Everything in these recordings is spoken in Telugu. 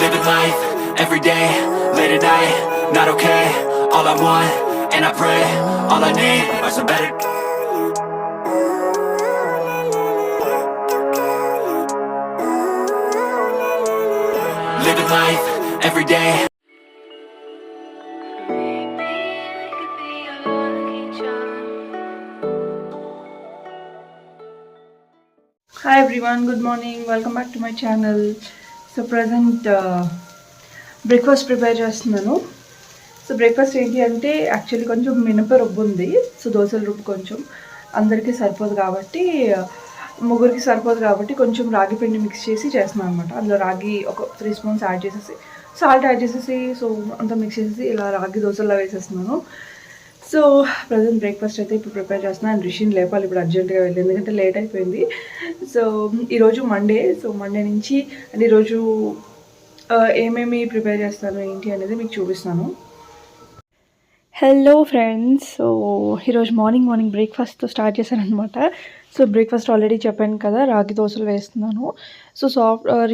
Living life, everyday, late at night, not okay. All I want, and I pray, all I need are some better. Living life, everyday. Hi everyone, good morning, welcome back to my channel. So present breakfast prepare చేస్తున్నాను. సో బ్రేక్ఫాస్ట్ ఏంటి అంటే యాక్చువల్లీ కొంచెం మినప రుబ్బు ఉంది. సో దోశల రుబ్బు కొంచెం అందరికీ సరిపోదు కాబట్టి ముగ్గురికి సరిపోదు కాబట్టి కొంచెం రాగి పిండి మిక్స్ చేసి చేస్తున్నాను అనమాట. అందులో రాగి ఒక 3 స్పూన్స్ యాడ్ చేసేసి సాల్ట్ యాడ్ చేసేసి సో అంతా మిక్స్ చేసేసి ఇలా రాగి దోశల్లో వేసేస్తున్నాను. సో ప్రజెంట్ బ్రేక్ఫాస్ట్ అయితే ఇప్పుడు ప్రిపేర్ చేస్తున్నాను. అండ్ రిషిని లేపాలి ఇప్పుడు అర్జెంట్గా వెళ్ళి, ఎందుకంటే లేట్ అయిపోయింది. సో ఈరోజు మండే, సో మండే నుంచి అండ్ ఈరోజు ఏమేమి ప్రిపేర్ చేస్తాను ఏంటి అనేది మీకు చూపిస్తాను. హలో ఫ్రెండ్స్, సో ఈరోజు మార్నింగ్ బ్రేక్ఫాస్ట్తో స్టార్ట్ చేశాను అనమాట. సో బ్రేక్ఫాస్ట్ ఆల్రెడీ చెప్పాను కదా, రాగి దోశలు వేస్తున్నాను. సో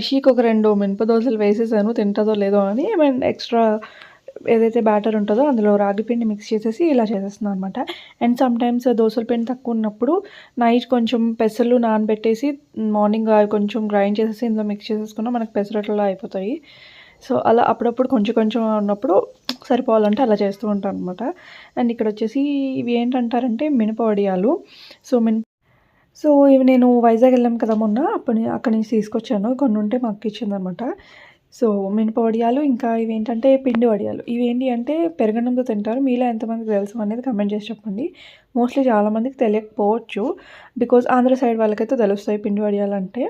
రిషికి ఒక 2 మినప దోశలు వేసేసాను, తింటుందో లేదో అని. అండ్ ఎక్స్ట్రా ఏదైతే బ్యాటర్ ఉంటుందో అందులో రాగి పిండి మిక్స్ చేసేసి ఇలా చేసేస్తున్నాను అనమాట. అండ్ సమ్టైమ్స్ దోశల పిండి తక్కువ ఉన్నప్పుడు నైట్ కొంచెం పెసర్లు నానబెట్టేసి మార్నింగ్ కొంచెం గ్రైండ్ చేసేసి ఇందులో మిక్స్ చేసేసుకున్నా మనకు పెసరట్లా అయిపోతాయి. సో అలా అప్పుడప్పుడు కొంచెం ఉన్నప్పుడు సరిపోవాలంటే అలా చేస్తూ ఉంటాను అనమాట. అండ్ ఇక్కడ వచ్చేసి ఇవి ఏంటంటారంటే మినప వడియాలు. సో ఇవి నేను వైజాగ్ వెళ్ళాం కదా మొన్న, అక్కడి నుంచి తీసుకొచ్చాను. కొన్ని ఉంటే మాకు ఇచ్చిందనమాట. సో మినప వడియాలు, ఇంకా ఇవేంటంటే పిండి వడియాలు. ఇవేంటి అంటే పెరగన్నంతో తింటారు. మీలో ఎంతమందికి తెలుసు అనేది కమెంట్ చేసి చెప్పండి. మోస్ట్లీ చాలామందికి తెలియకపోవచ్చు, బికాజ్ ఆంధ్ర సైడ్ వాళ్ళకైతే తెలుస్తాయి పిండి వడియాలు అంటే.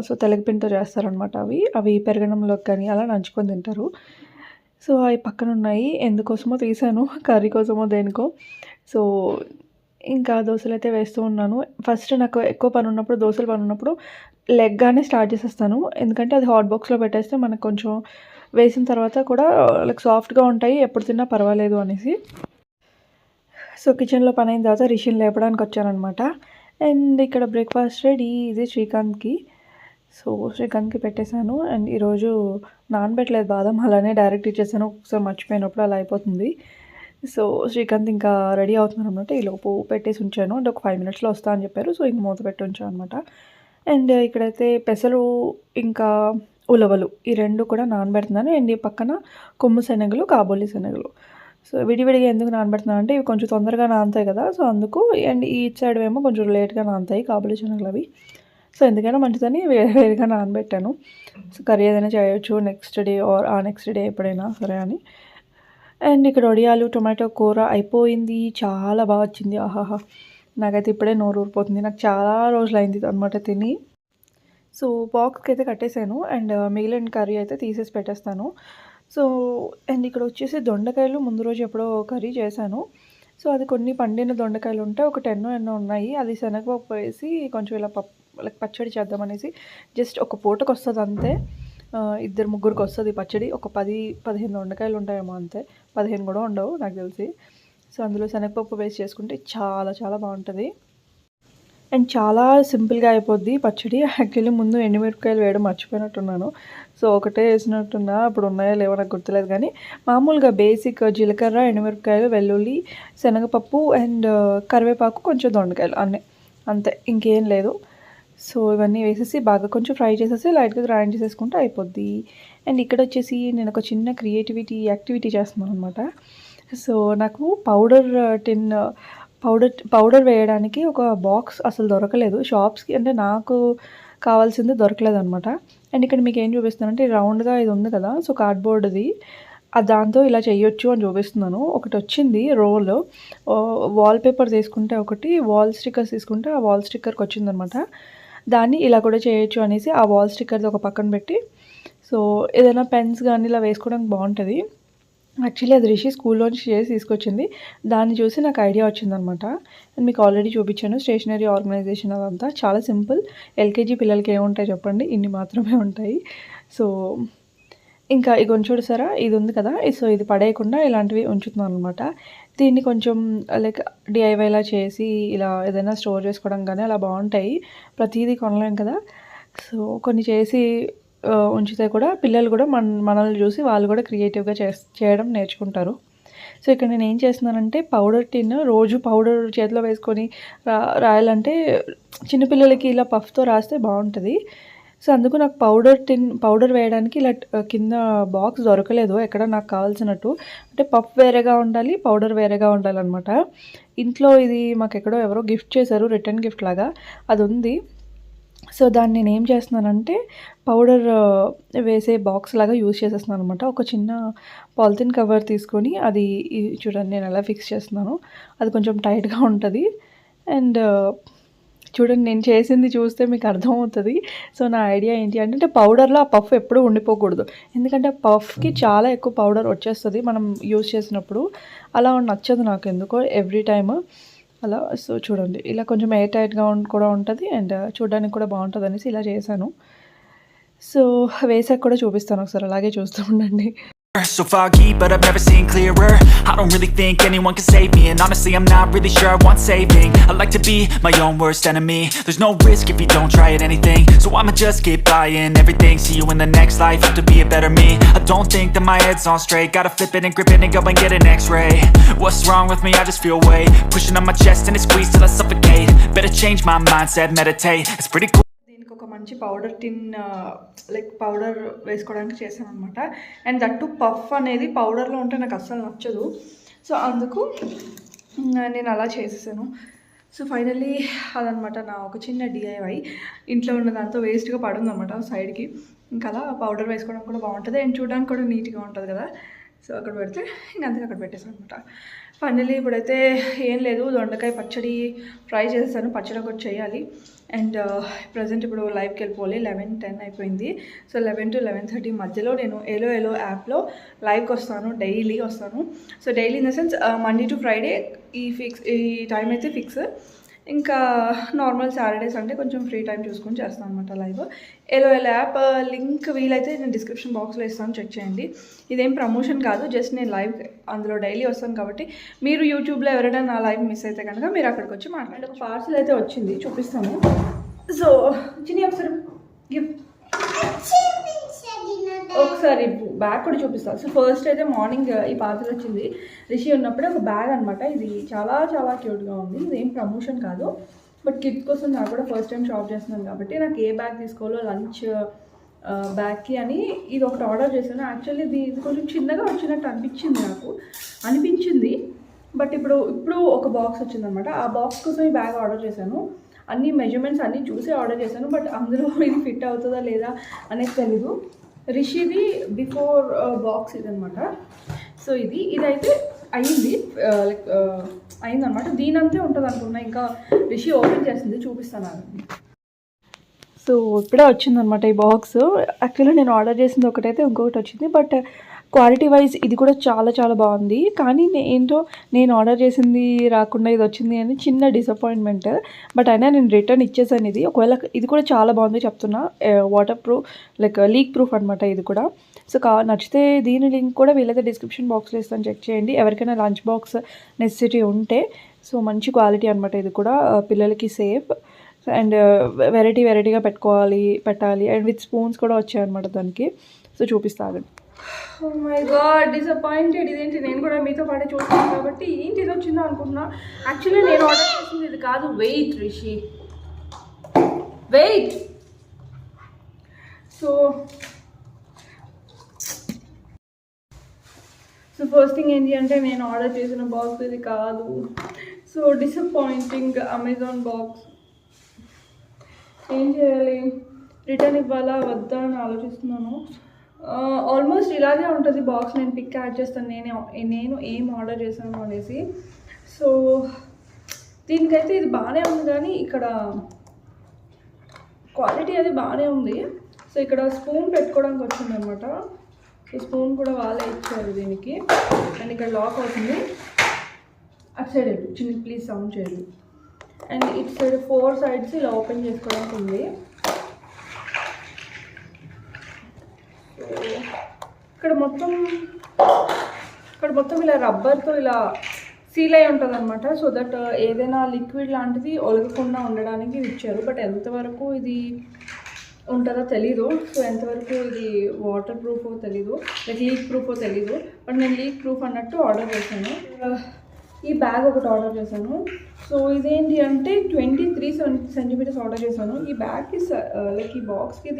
సో తెలగపిండితో చేస్తారనమాట. అవి పెరగన్నంలోకి కానీ అలా నంచుకొని తింటారు. సో అవి పక్కన ఉన్నాయి, ఎందుకోసమో తీసాను, కర్రీ కోసమో దేనికో. సో ఇంకా దోశలు అయితే వేస్తూ ఉన్నాను. ఫస్ట్ నాకు ఎక్కువ పని ఉన్నప్పుడు, దోశలు పని ఉన్నప్పుడు లెగ్గానే స్టార్ట్ చేసేస్తాను. ఎందుకంటే అది హాట్ బాక్స్లో పెట్టేస్తే మనకు కొంచెం వేసిన తర్వాత కూడా లైక్ సాఫ్ట్గా ఉంటాయి, ఎప్పుడు తిన్నా పర్వాలేదు అనేసి. సో కిచెన్లో పని అయిన తర్వాత రిషిని లేపడానికి వచ్చానమాట. అండ్ ఇక్కడ బ్రేక్ఫాస్ట్ రెడీ. ఇది శ్రీకాంత్కి. సో శ్రీకాంత్కి పెట్టేశాను. అండ్ ఈరోజు నానబెట్టలేదు బాదం, అలానే డైరెక్ట్ ఇచ్చేసాను. ఒకసారి మర్చిపోయినప్పుడు అలా అయిపోతుంది. సో శ్రీకాంత్ ఇంకా రెడీ అవుతున్నాను అనమాట. ఈలోపు పెట్టేసి ఉంచాను. అంటే ఒక 5 మినిట్స్లో వస్తా అని చెప్పారు. సో ఇంక మూత పెట్టి ఉంచాను అనమాట. అండ్ ఇక్కడైతే పెసలు ఇంకా ఉలవలు ఈ 2 కూడా నానబెడుతున్నాను. అండ్ ఈ పక్కన కొమ్ము శనగలు, కాబోలి శనగలు. సో విడివిడిగా ఎందుకు నానబెడుతున్నాను అంటే ఇవి కొంచెం తొందరగా నానుతాయి కదా, సో అందుకు. అండ్ ఈ సైడ్ ఏమో కొంచెం లేట్గా నానుతాయి కాబోలి శనగలు అవి. సో ఎందుకైనా మంచిదని వేరుగా నానబెట్టాను. సో కర్రీ ఏదైనా చేయొచ్చు నెక్స్ట్ డే ఆర్ ఆ నెక్స్ట్ డే ఎప్పుడైనా సరే అని. అండ్ ఇక్కడ వడియాలు టొమాటో కూర అయిపోయింది. చాలా బాగా వచ్చింది. ఆహాహా, నాకైతే ఇప్పుడే నోరు ఊరిపోతుంది. నాకు చాలా రోజులు అయింది అనమాట తిని. సో బాక్స్కి అయితే కట్టేశాను. అండ్ మిగిలిన కర్రీ అయితే తీసేసి పెట్టేస్తాను. సో అండ్ ఇక్కడ వచ్చేసి దొండకాయలు ముందు రోజు ఎప్పుడో కర్రీ చేశాను. సో అది కొన్ని పండిన దొండకాయలు ఉంటే ఒక 10 ఎన్నో ఉన్నాయి. అది శనగపప్పు వేసి కొంచెం ఇలా పచ్చడి చేద్దామనేసి, జస్ట్ ఒక పూటకు వస్తుంది అంతే. 2-3 వస్తుంది పచ్చడి. ఒక 10-15 దొండకాయలు ఉంటాయేమో అంతే, 15 కూడా ఉండవు నాకు తెలిసి. సో అందులో శనగపప్పు వేసి చేసుకుంటే చాలా చాలా బాగుంటుంది. అండ్ చాలా సింపుల్గా అయిపోద్ది పచ్చడి. యాక్చువల్లీ ముందు ఎండుమిరపకాయలు వేయడం మర్చిపోయినట్టున్నాను. సో ఒకటే వేసినట్టున్నా, అప్పుడు ఉన్నాయో లేవో నాకు గుర్తులేదు. కానీ మామూలుగా బేసిక్ జీలకర్ర, ఎండుమిరపకాయలు, వెల్లుల్లి, శనగపప్పు అండ్ కరివేపాకు, కొంచెం దొండకాయలు అంతే, ఇంకేం లేదు. సో ఇవన్నీ వేసేసి బాగా కొంచెం ఫ్రై చేసేసి లైట్గా గ్రైండ్ చేసేసుకుంటే అయిపోద్ది. అండ్ ఇక్కడ వచ్చేసి నేను ఒక చిన్న యాక్టివిటీ చేస్తున్నాను అనమాట. సో నాకు పౌడర్ వేయడానికి ఒక బాక్స్ అసలు దొరకలేదు షాప్స్కి, అంటే నాకు కావాల్సింది దొరకలేదు అనమాట. అండ్ ఇక్కడ మీకు ఏం చూపిస్తానంటే రౌండ్గా ఇది ఉంది కదా, సో కార్డ్బోర్డ్ది, దాంతో ఇలా చేయొచ్చు అని చూపిస్తున్నాను. ఒకటి వచ్చింది రోల్, వాల్పేపర్ తీసుకుంటే ఒకటి, వాల్ స్టిక్కర్స్ తీసుకుంటే ఆ వాల్ స్టిక్కర్కి వచ్చిందనమాట. దాన్ని ఇలా కూడా చేయొచ్చు అనేసి ఆ వాల్ స్టిక్కర్ది ఒక పక్కన పెట్టి, సో ఏదైనా పెన్స్ కానీ ఇలా వేసుకోవడానికి బాగుంటుంది. యాక్చువల్లీ అది రిషి స్కూల్లోంచి చేసి తీసుకొచ్చింది. దాన్ని చూసి నాకు ఐడియా వచ్చిందనమాట. అండ్ మీకు ఆల్రెడీ చూపించాను స్టేషనరీ ఆర్గనైజేషన్. అదంతా చాలా సింపుల్. ఎల్కేజీ పిల్లలకి ఏముంటాయి చెప్పండి, ఇన్ని మాత్రమే ఉంటాయి. సో ఇంకా ఇది చూసారా, ఇది ఉంది కదా, సో ఇది పడేయకుండా ఇలాంటివి ఉంచుతున్నాను అనమాట. దీన్ని కొంచెం లైక్ డిఐవైలా చేసి ఇలా ఏదైనా స్టోర్ చేసుకోవడం కానీ అలా బాగుంటాయి. ప్రతిదీ కొనలేం కదా, సో కొన్ని చేసి ఉంచితే కూడా పిల్లలు కూడా మనల్ని చూసి వాళ్ళు కూడా క్రియేటివ్గా చేయడం నేర్చుకుంటారు. సో ఇక్కడ నేను ఏం చేస్తున్నానంటే పౌడర్ టిన్ రోజు పౌడర్ చేతిలో వేసుకొని రాయాలంటే చిన్నపిల్లలకి ఇలా పఫ్తో రాస్తే బాగుంటుంది. సో అందుకు నాకు పౌడర్ వేయడానికి ఇలా కింద బాక్స్ దొరకలేదు ఎక్కడ నాకు కావాల్సినట్టు. అంటే పఫ్ వేరేగా ఉండాలి, పౌడర్ వేరేగా ఉండాలన్నమాట. ఇంట్లో ఇది మాకు ఎక్కడో ఎవరో గిఫ్ట్ చేశారు, రిటర్న్ గిఫ్ట్ లాగా అది ఉంది. సో దాన్ని నేను ఏం చేస్తున్నానంటే పౌడర్ వేసే బాక్స్ లాగా యూజ్ చేసేస్తున్నాను అనమాట. ఒక చిన్న పాలిథిన్ కవర్ తీసుకొని అది చూడండి నేను ఎలా ఫిక్స్ చేస్తున్నాను. అది కొంచెం టైట్గా ఉంటుంది. అండ్ చూడండి నేను చేసింది చూస్తే మీకు అర్థమవుతుంది. సో నా ఐడియా ఏంటి అంటే పౌడర్లో ఆ పఫ్ ఎప్పుడూ ఉండిపోకూడదు. ఎందుకంటే పఫ్కి చాలా ఎక్కువ పౌడర్ వచ్చేస్తుంది మనం యూజ్ చేసినప్పుడు. అలా నచ్చదు నాకు ఎందుకో ఎవ్రీ టైమ్ అలా. సో చూడండి ఇలా కొంచెం ఎయిర్ టైట్గా కూడా ఉంటుంది అండ్ చూడడానికి కూడా బాగుంటుంది అనేసి ఇలా చేశాను. సో వేసాక కూడా చూపిస్తాను ఒకసారి, అలాగే చూస్తూ ఉండండి. So foggy, but I've never seen clearer. I don't really think anyone can save me, and honestly I'm not really sure I want saving. I like to be my own worst enemy. There's no risk if you don't try at anything, so I'ma just keep buying everything. See you in the next life, have to be a better me. I don't think that my head's on straight, gotta flip it and grip it and go and get an x-ray. What's wrong with me? I just feel weight pushing on my chest and it squeezes till I suffocate. Better change my mindset, meditate, it's pretty cool. ఒక మంచి పౌడర్ టిన్ లైక్ పౌడర్ వేసుకోవడానికి చేశాను అనమాట. అండ్ దట్టు పఫ్ అనేది పౌడర్లో ఉంటే నాకు అస్సలు నచ్చదు. సో అందుకు నేను అలా చేసేసాను. సో ఫైనల్లీ అదనమాట నా ఒక చిన్న DIY. ఇంట్లో ఉన్న దాంతో వేస్ట్గా పడుందనమాట సైడ్కి. ఇంకా అలా పౌడర్ వేసుకోవడం కూడా బాగుంటుంది అండ్ చూడడానికి కూడా నీట్గా ఉంటుంది కదా. సో అక్కడ పెడితే ఇంక అంతే అక్కడ పెట్టేసాను అనమాట. ఫైనల్లీ ఇప్పుడైతే ఏం లేదు, దొండకాయ పచ్చడి ఫ్రై చేసేసాను. పచ్చడి ఒకటి చేయాలి. అండ్ ప్రజెంట్ ఇప్పుడు లైవ్కి వెళ్ళిపోవాలి. 11:10 అయిపోయింది. సో 11 to 11:30 మధ్యలో నేను ఏలో యాప్లో లైవ్కి వస్తాను, డైలీ వస్తాను. So daily in the sense Monday to Friday ఈ టైం అయితే ఫిక్స్. ఇంకా నార్మల్ సాటర్డే సండే కొంచెం ఫ్రీ టైం చూసుకొని చేస్తాను అనమాట లైవ్. ఏలో యాప్ లింక్ వీలైతే నేను డిస్క్రిప్షన్ బాక్స్లో ఇస్తాను, చెక్ చేయండి. ఇదేం ప్రమోషన్ కాదు, జస్ట్ నేను లైవ్ అందులో డైలీ వస్తాను కాబట్టి మీరు యూట్యూబ్లో ఎవరైనా నా లైవ్ మిస్ అయితే కనుక మీరు అక్కడికి వచ్చి మాట్లాడండి. ఒక పార్సల్ అయితే వచ్చింది, చూపిస్తాను. సో చిన్ని ఒకసారి బ్యాగ్ కూడా చూపిస్తాను. సో ఫస్ట్ అయితే మార్నింగ్ ఈ పార్సల్ వచ్చింది. రిషి ఉన్నప్పుడే ఒక బ్యాగ్ అనమాట. ఇది చాలా చాలా క్యూట్గా ఉంది. ఇదేం ప్రమోషన్ కాదు, బట్ కిడ్స్ కోసం నాకు కూడా ఫస్ట్ టైం షాప్ చేస్తున్నాను కాబట్టి నాకు ఏ బ్యాగ్ తీసుకోవాలో లంచ్ బ్యాగ్కి అని ఇది ఒకటి ఆర్డర్ చేశాను. యాక్చువల్లీ ఇది కొంచెం చిన్నగా వచ్చినట్టు అనిపించింది. బట్ ఇప్పుడు ఒక బాక్స్ వచ్చిందనమాట. ఆ బాక్స్ కోసం ఈ బ్యాగ్ ఆర్డర్ చేశాను. అన్ని మెజర్మెంట్స్ అన్నీ చూసి ఆర్డర్ చేశాను. బట్ అందులో ఇది ఫిట్ అవుతుందా లేదా అనేది తెలీదు. రిషిది బిఫోర్ బాక్స్ ఇదనమాట. సో ఇదైతే అయింది, లైక్ అయిందనమాట. దీనంతే ఉంటుంది అనుకున్నా. ఇంకా రిషి ఓపెన్ చేసింది, చూపిస్తాను. సో ఇప్పుడే వచ్చిందనమాట ఈ బాక్స్. యాక్చువల్లీ నేను ఆర్డర్ చేసింది ఒకటైతే ఇంకొకటి వచ్చింది. బట్ క్వాలిటీ వైజ్ ఇది కూడా చాలా చాలా బాగుంది. కానీ నేను ఆర్డర్ చేసింది రాకుండా ఇది వచ్చింది అని చిన్న డిసప్పాయింట్మెంట్. బట్ అయినా నేను రిటర్న్ ఇచ్చేసాను ఇది. ఒకవేళ ఇది కూడా చాలా బాగుంది చెప్తున్నా. Water proof like leak proof అనమాట ఇది కూడా. సో నచ్చితే దీని లింక్ కూడా వీలైతే డిస్క్రిప్షన్ బాక్స్లో ఇస్తాను, చెక్ చేయండి. ఎవరికైనా లంచ్ బాక్స్ నెసెసిటీ ఉంటే. సో మంచి క్వాలిటీ అనమాట ఇది కూడా, పిల్లలకి సేఫ్ అండ్ వెరైటీగా పెట్టాలి. అండ్ విత్ స్పూన్స్ కూడా వచ్చాయన్నమాట దానికి. సో చూపిస్తాను. Oh my God, disappointed. ఇదేంటి, నేను కూడా మీతో పాటే చూస్తాను కాబట్టి ఏంటి ఇది వచ్చిందో అనుకుంటున్నా. యాక్చువల్లీ నేను ఆర్డర్ చేసింది ఇది కాదు. Wait Rishi, wait. So first thing ఏంటి అంటే నేను ఆర్డర్ చేసిన బాక్స్ ఇది కాదు. So disappointing. అమెజాన్ బాక్స్ ఏం చేయాలి, రిటర్న్ ఇవ్వాలా వద్దా అని ఆలోచిస్తున్నాను. ఆల్మోస్ట్ ఇలాగే ఉంటుంది బాక్స్. నేను పిక్ యాడ్ చేస్తాను నేను ఏం ఆర్డర్ చేశాను అనేసి. సో దీనికైతే ఇది బాగానే ఉంది, కానీ ఇక్కడ క్వాలిటీ అది బాగానే ఉంది. సో ఇక్కడ స్పూన్ పెట్టుకోవడానికి వచ్చింది అనమాట. సో స్పూన్ కూడా వాళ్ళే ఇచ్చారు దీనికి. అండ్ ఇక్కడ లాక్ అవుతుంది. అటు సైడ్ చిన్న ప్లీజ్ సౌండ్ చేయదు. అండ్ ఇటు సైడ్ 4 sides ఇలా ఓపెన్ చేసుకోవడానికి ఉంది. ఇక్కడ మొత్తం ఇలా రబ్బర్తో ఇలా సీల్ అయి ఉంటుంది అనమాట. సో దట్ ఏదైనా లిక్విడ్ లాంటిది ఒలగకుండా ఉండడానికి ఇచ్చారు. బట్ ఎంతవరకు ఇది ఉంటుందో తెలీదు. సో ఎంతవరకు ఇది వాటర్ ప్రూఫో తెలీదు, లైక్ లీక్ ప్రూఫో తెలీదు. బట్ నేను లీక్ ప్రూఫ్ అన్నట్టు ఆర్డర్ చేశాను. ఈ బ్యాగ్ ఒకటి ఆర్డర్ చేశాను. సో ఇదేంటి అంటే 23 సెంటీమీటర్స్ ఆర్డర్ చేశాను. ఈ బ్యాగ్కి లైక్ ఈ బాక్స్కి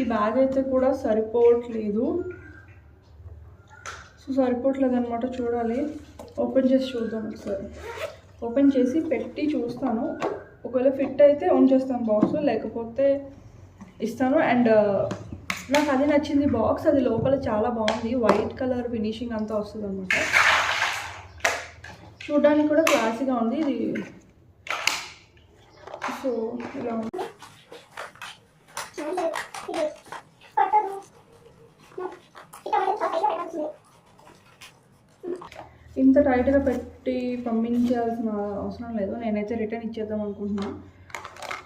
ఈ బ్యాగ్ అయితే కూడా సరిపోవట్లేదు. సో సరిపోవట్లేదు అనమాట. చూడాలి, ఓపెన్ చేసి చూద్దాం ఒకసారి. ఓపెన్ చేసి పెట్టి చూస్తాను. ఒకవేళ ఫిట్ అయితే ఉంచేస్తాను బాక్స్, లేకపోతే ఇస్తాను. అండ్ నాకు అది నచ్చింది బాక్స్. అది లోపల చాలా బాగుంది, వైట్ కలర్ ఫినిషింగ్ అంతా వస్తుంది అనమాట. చూడడానికి కూడా క్లాసీగా ఉంది ఇది. సో ఇలా ఉంది. ఇంత టైట్గా పెట్టి పంపించాల్సిన అవసరం లేదు. నేనైతే రిటర్న్ ఇచ్చేద్దాం అనుకుంటున్నాను.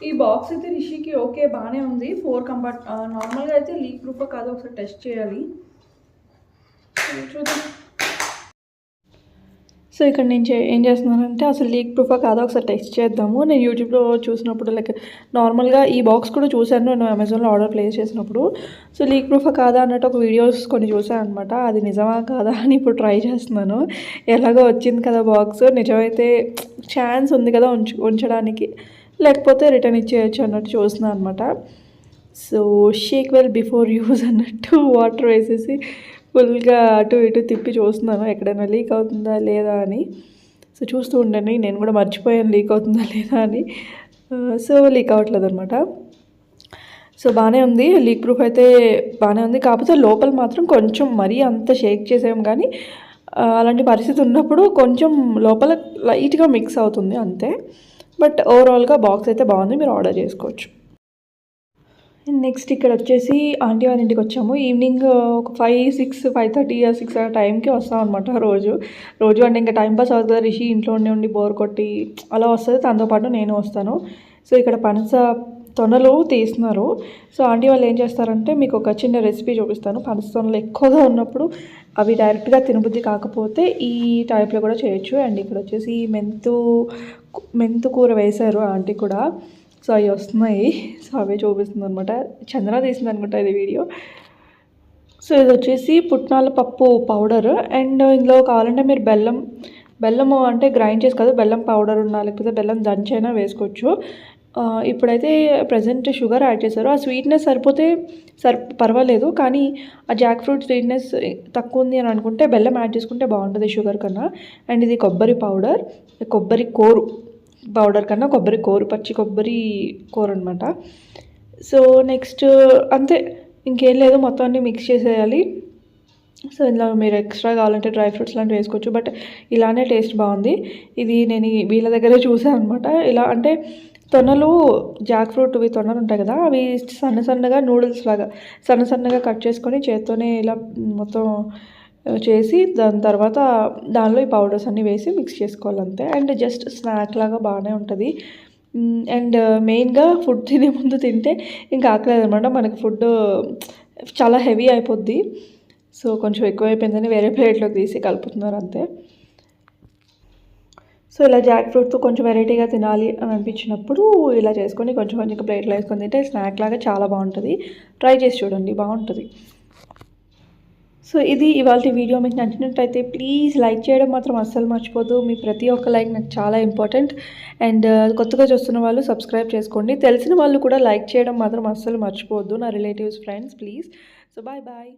ఈ బాక్స్ అయితే రిషికి ఓకే బాగానే ఉంది. 4 నార్మల్గా అయితే లీక్ ప్రూఫ్ కాదు, ఒకసారి టెస్ట్ చేయాలి, చూద్దాం. సో ఇక్కడ నేను ఏం చేస్తున్నానంటే అసలు లీక్ ప్రూఫా కాదా ఒకసారి టెస్ట్ చేద్దాము. నేను యూట్యూబ్లో చూసినప్పుడు లైక్ నార్మల్గా ఈ బాక్స్ కూడా చూశాను నేను అమెజాన్లో ఆర్డర్ ప్లేస్ చేసినప్పుడు. సో లీక్ ప్రూఫా కాదా అన్నట్టు ఒక వీడియోస్ కొన్ని చూసాను అనమాట. అది నిజమా కాదా అని ఇప్పుడు ట్రై చేస్తున్నాను. ఎలాగో వచ్చింది కదా బాక్స్, నిజమైతే ఛాన్స్ ఉంది కదా ఉంచడానికి, లేకపోతే రిటర్న్ ఇచ్చేయచ్చు అన్నట్టు చూస్తున్నాను అనమాట. So shake well before use అన్నట్టు వాటర్ వేసేసి ఫుల్గా అటు ఇటు తిప్పి చూస్తున్నాను ఎక్కడైనా లీక్ అవుతుందా లేదా అని. సో చూస్తూ ఉండండి, నేను కూడా మర్చిపోయాను లీక్ అవుతుందా లేదా అని. సో లీక్ అవ్వట్లేదు అనమాట. సో బాగానే ఉంది, లీక్ ప్రూఫ్ అయితే బాగానే ఉంది. కాకపోతే లోపల మాత్రం కొంచెం మరీ అంత షేక్ చేసాం, కానీ అలాంటి పరిస్థితి ఉన్నప్పుడు కొంచెం లోపల లైట్గా మిక్స్ అవుతుంది అంతే. బట్ ఓవరాల్గా బాక్స్ అయితే బాగుంది, మీరు ఆర్డర్ చేసుకోవచ్చు. నెక్స్ట్ ఇక్కడ వచ్చేసి ఆంటీ వాళ్ళ ఇంటికి వచ్చాము. ఈవినింగ్ ఒక 5:30 6 ఆ టైంకి వస్తాం అనమాట. రోజు అంటే ఇంకా టైంపాస్ అవుతుంది కదా, రిషి ఇంట్లో ఉండి బోర్ కొట్టి అలా వస్తుంది, తనతో పాటు నేను వస్తాను. సో ఇక్కడ పనస తొనలు తీస్తున్నారు. సో ఆంటీ వాళ్ళు ఏం చేస్తారంటే మీకు ఒక చిన్న రెసిపీ చూపిస్తాను. పనస తొనలు ఎక్కువగా ఉన్నప్పుడు అవి డైరెక్ట్గా తినబుద్ధి కాకపోతే ఈ టైప్లో కూడా చేయొచ్చు. అండ్ ఇక్కడ వచ్చేసి మెంతు కూర వేశారు ఆంటీ కూడా. సో అవి వస్తున్నాయి, సో అవే చూపిస్తుంది అనమాట. చంద్ర తీసింది అనుకుంటా ఇది వీడియో. సో ఇది వచ్చేసి పుట్నాల పప్పు పౌడర్. అండ్ ఇందులో కావాలంటే మీరు బెల్లము అంటే గ్రైండ్ చేసి కాదు, బెల్లం పౌడర్ ఉన్నా లేకపోతే బెల్లం దంచైనా వేసుకోవచ్చు. ఇప్పుడైతే ప్రజెంట్ షుగర్ యాడ్ చేశారు. ఆ స్వీట్నెస్ సరిపోతే పర్వాలేదు, కానీ ఆ జాక్ ఫ్రూట్ స్వీట్నెస్ తక్కువ ఉంది అని అనుకుంటే బెల్లం యాడ్ చేసుకుంటే బాగుంటుంది షుగర్ కన్నా. అండ్ ఇది కొబ్బరి పౌడర్, కొబ్బరి కోరు పౌడర్ కన్నా కొబ్బరి కోరు, పచ్చి కొబ్బరి కోరు అనమాట. సో నెక్స్ట్ అంతే, ఇంకేం లేదు, మొత్తం అన్నీ మిక్స్ చేసేయాలి. సో ఇందులో మీరు ఎక్స్ట్రా కావాలంటే డ్రై ఫ్రూట్స్ లాంటివి వేసుకోవచ్చు, బట్ ఇలానే టేస్ట్ బాగుంది. ఇది నేను వీళ్ళ దగ్గరే చూసాను అనమాట. ఇలా అంటే తొనలు జాక్ ఫ్రూట్ తొనలు ఉంటాయి కదా, అవి సన్నగా నూడిల్స్ లాగా సన్నగా కట్ చేసుకొని చేత్తోనే ఇలా మొత్తం చేసి దాని తర్వాత దానిలో ఈ పౌడర్స్ అన్నీ వేసి మిక్స్ చేసుకోవాలంతే. అండ్ జస్ట్ స్నాక్ లాగా బాగానే ఉంటుంది. అండ్ మెయిన్గా ఫుడ్ తినే ముందు తింటే ఇంకా ఆకలేదు అనమాట. మనకి ఫుడ్ చాలా హెవీ అయిపోద్ది. సో కొంచెం ఎక్కువైపోయిందని వేరే ప్లేట్లోకి తీసి కలుపుతున్నారు అంతే. సో ఇలా జాక్ ఫ్రూట్తో కొంచెం వెరైటీగా తినాలి అని అనిపించినప్పుడు ఇలా చేసుకొని కొంచెం ప్లేట్లో వేసుకొని తింటే స్నాక్ లాగా చాలా బాగుంటుంది. ట్రై చేసి చూడండి, బాగుంటుంది. సో ఇది ఇవాళ వీడియో. మీకు నచ్చినట్టయితే ప్లీజ్ లైక్ చేయడం మాత్రం అస్సలు మర్చిపోదు. మీ ప్రతి ఒక్క లైక్ నాకు చాలా ఇంపార్టెంట్. అండ్ కొత్తగా చూస్తున్న వాళ్ళు సబ్స్క్రైబ్ చేసుకోండి. తెలిసిన వాళ్ళు కూడా లైక్ చేయడం మాత్రం అస్సలు మర్చిపోవద్దు, నా relatives friends please. So bye.